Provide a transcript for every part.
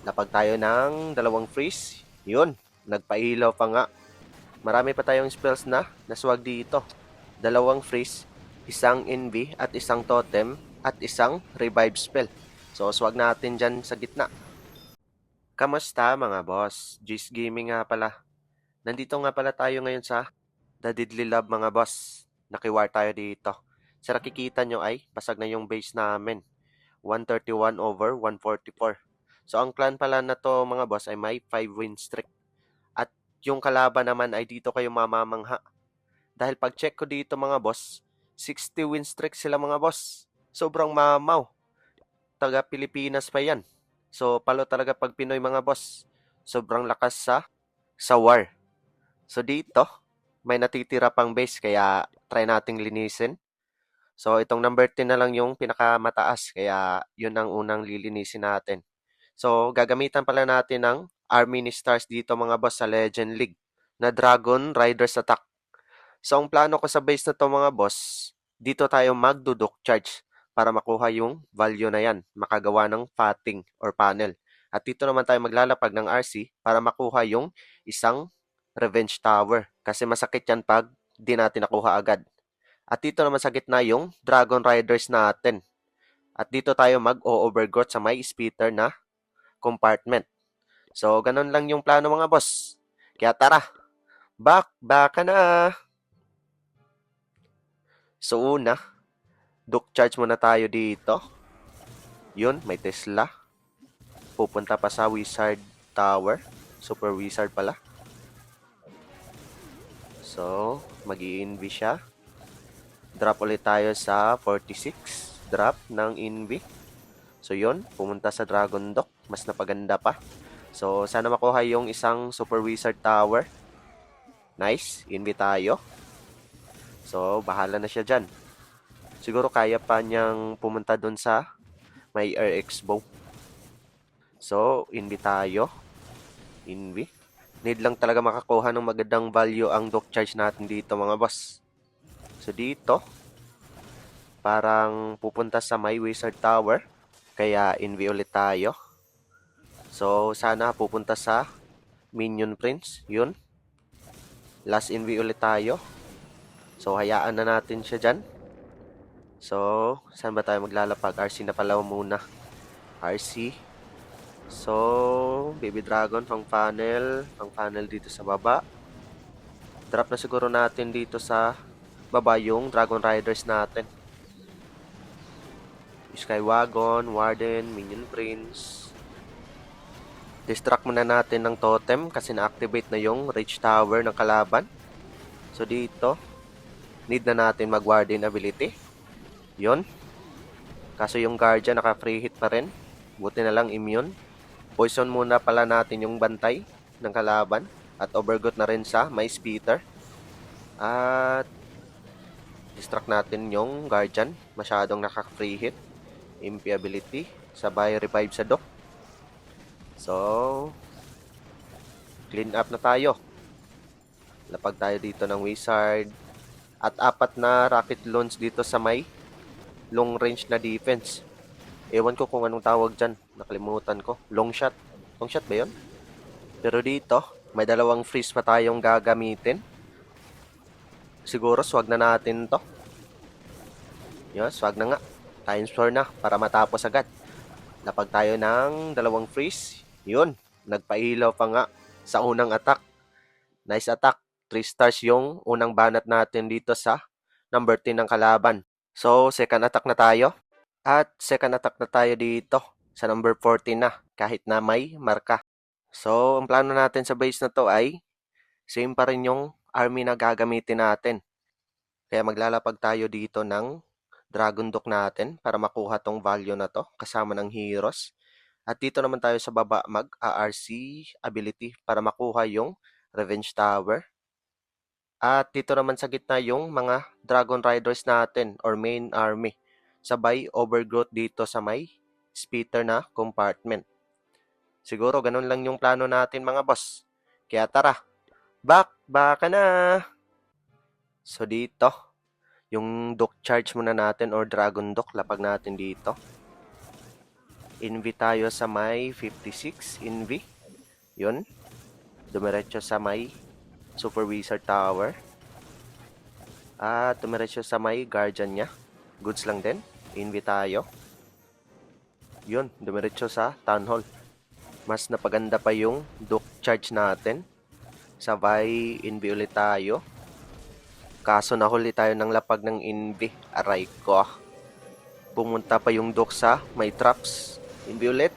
Lapag tayo ng dalawang freeze. Yun, nagpailaw pa nga. Marami pa tayong spells na naswag dito. Dalawang freeze, isang envy at isang totem at isang revive spell. So, swag natin dyan sa gitna. Kamusta mga boss? G's Gaming nga pala. Nandito nga pala tayo ngayon sa The Deadly Love mga boss. Nakiwar tayo dito. Sa nakikita nyo ay pasag na yung base namin. 131 over 144. So ang clan pala na to mga boss ay may 5 win streak. At yung kalaban naman ay dito kayo mamamangha. Dahil pag check ko dito mga boss, 60 win streak sila mga boss. Sobrang mamaw. Taga Pilipinas pa yan. So palo talaga pag Pinoy mga boss. Sobrang lakas sa war. So dito, may natitira pang base kaya try nating linisin. So itong number 10 na lang yung pinakamataas kaya yun ang unang lilinisin natin. So gagamitan pala natin ng Army ni Stars dito mga boss sa Legend League na Dragon Riders Attack. So ang plano ko sa base na to mga boss, dito tayo magdudok charge para makuha yung value na yan, makagawa ng fatting or panel. At dito naman tayo maglalapag ng RC para makuha yung isang Revenge Tower kasi masakit yan pag di natin nakuha agad. At dito naman sa gitna yung Dragon Riders natin. At dito tayo mag-o-overgrowth sa may speeder na compartment. So, ganun lang yung plano mga boss. Kaya tara, baka na! So, una, duck charge muna tayo dito. Yun, may Tesla. Pupunta pa sa Wizard Tower. Super Wizard pala. So, mag-i-envy siya. Drop ulit tayo sa 46. Drop ng envy. So, yun. Pumunta sa Dragon Dock. Mas napaganda pa. So, sana makuha yung isang Super Wizard Tower. Nice. Envy tayo. So, bahala na siya dyan. Siguro kaya pa niyang pumunta dun sa may RX bow. So, envy tayo. Envy. Need lang talaga makakuha ng magandang value ang dock charge natin dito mga boss. So, dito, parang pupunta sa may Wizard Tower. Kaya, envy ulit tayo. So, sana pupunta sa Minion Prince. Yun. Last envy ulit tayo. So, hayaan na natin siya dyan. So, saan ba tayo maglalapag? RC na pala muna. RC. So, Baby Dragon, pang funnel. Pang funnel dito sa baba. Drop na siguro natin dito sa baba yung Dragon Riders natin. Skywagon, Warden, Minion Prince. Distract muna natin ng totem kasi na-activate na yung Rage Tower ng kalaban. So dito, need na natin mag-Warden ability. Yun. Kaso yung Guardian naka-free hit pa rin. Buti na lang immune. Poison muna pala natin yung bantay ng kalaban. At overgot na rin sa may speeder. At distract natin yung Guardian. Masyadong naka-free hit. Impy ability. Sabay revive sa dock. So, clean up na tayo. Lapag tayo dito ng Wizard. At 4 na rocket launch dito sa may long range na defense. Ewan ko kung anong tawag dyan. Nakalimutan ko. Long shot. Long shot ba yun? Pero dito, may dalawang freeze pa tayong gagamitin. Siguro, swag na natin to. Yun, swag na nga. Times 4 na para matapos agad. Lapag tayo ng dalawang freeze. Yun, nagpailaw pa nga sa unang attack. Nice attack. 3 stars yung unang banat natin dito sa number 10 ng kalaban. So, second attack na tayo. At second attack na tayo dito sa number 14 na kahit na may marka. So, ang plano natin sa base na to ay same pa rin yung army na gagamitin natin. Kaya maglalapag tayo dito ng Dragon Dock natin para makuha tong value na to kasama ng heroes. At dito naman tayo sa baba mag-ARC ability para makuha yung Revenge Tower. At dito naman sa gitna yung mga Dragon Riders natin or main army. Sabay overgrowth dito sa may speeder na compartment. Siguro ganun lang yung plano natin mga boss. Kaya tara, baka na! So dito, yung dock charge muna natin or Dragon Dock, lapag natin dito. Envy tayo sa may 56. Envy. Yun. Dumiretso sa may Super Wizard Tower. At dumiretso sa may Guardian niya. Goods lang din. Envy tayo. Yun. Dumiretso sa Town Hall. Mas napaganda pa yung Duke Charge natin. Sabay Envy ulit tayo. Kaso nahuli tayo ng lapag ng Envy. Aray ko. Pumunta pa yung Duke sa may traps. Envy ulit.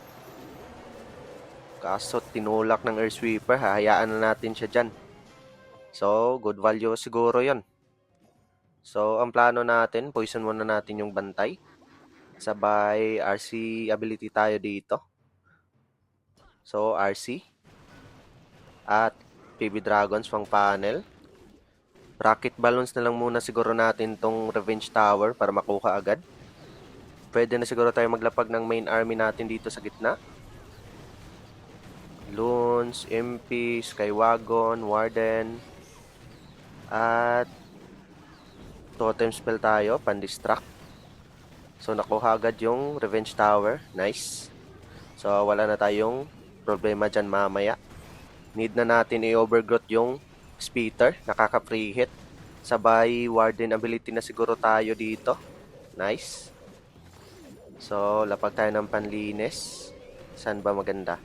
Kaso tinulak ng Earth Sweeper. Hahayaan na natin siya dyan. So, good value siguro yon. So, ang plano natin, poison muna natin yung bantay. Sabay RC ability tayo dito. So, RC. At PB Dragons pang panel. Rocket balloons na lang muna siguro natin tong Revenge Tower para makuha agad. Pwede na siguro tayo maglapag ng main army natin dito sa gitna. Loons, MP, Skywagon, Warden. At Totem Spell tayo, pan-distract. So, nakuha agad yung Revenge Tower. Nice. So, wala na tayong problema dyan mamaya. Need na natin i-overgrowth yung Speeder. Nakaka-free hit. Sabay, Warden ability na siguro tayo dito. Nice. So, lapag tayo ng panlinis. Saan ba maganda?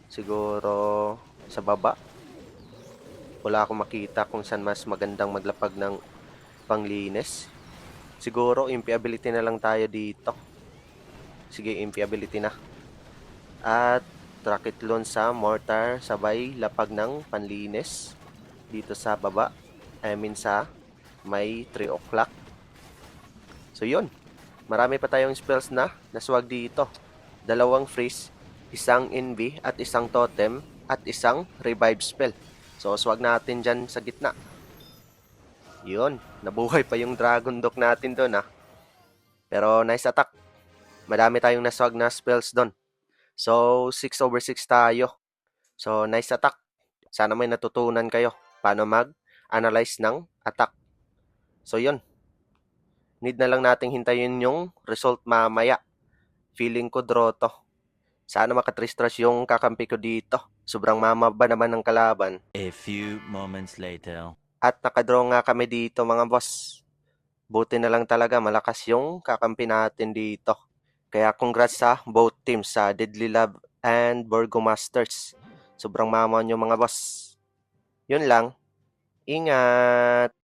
Siguro sa baba. Wala akong makita kung saan mas magandang maglapag ng panglinis. Siguro, impi ability na lang tayo dito. Sige, impi ability na. At rocket launch sa mortar. Sabay, lapag ng panlinis. Dito sa baba. I mean sa may 3 o'clock. So, yun. Marami pa tayong spells na naswag dito. 2 freeze, 1 envy, at 1 totem, at 1 revive spell. So, swag natin dyan sa gitna. Yun. Nabuhay pa yung Dragon Dock natin doon, ha. Pero, nice attack. Madami tayong naswag na spells doon. So, 6/6 tayo. So, nice attack. Sana may natutunan kayo paano mag-analyze ng attack. So, yun. Need na lang nating hintayin yung result mamaya. Feeling ko draw to. Sana makatristras yung kakampi ko dito. Sobrang mamaba naman ng kalaban. A few moments later. At nakadraw nga kami dito mga boss. Buti na lang talaga malakas yung kakampi natin dito. Kaya congrats sa both teams, sa Deadly Love and Burgomasters. Sobrang mama nyo mga boss. Yun lang. Ingat!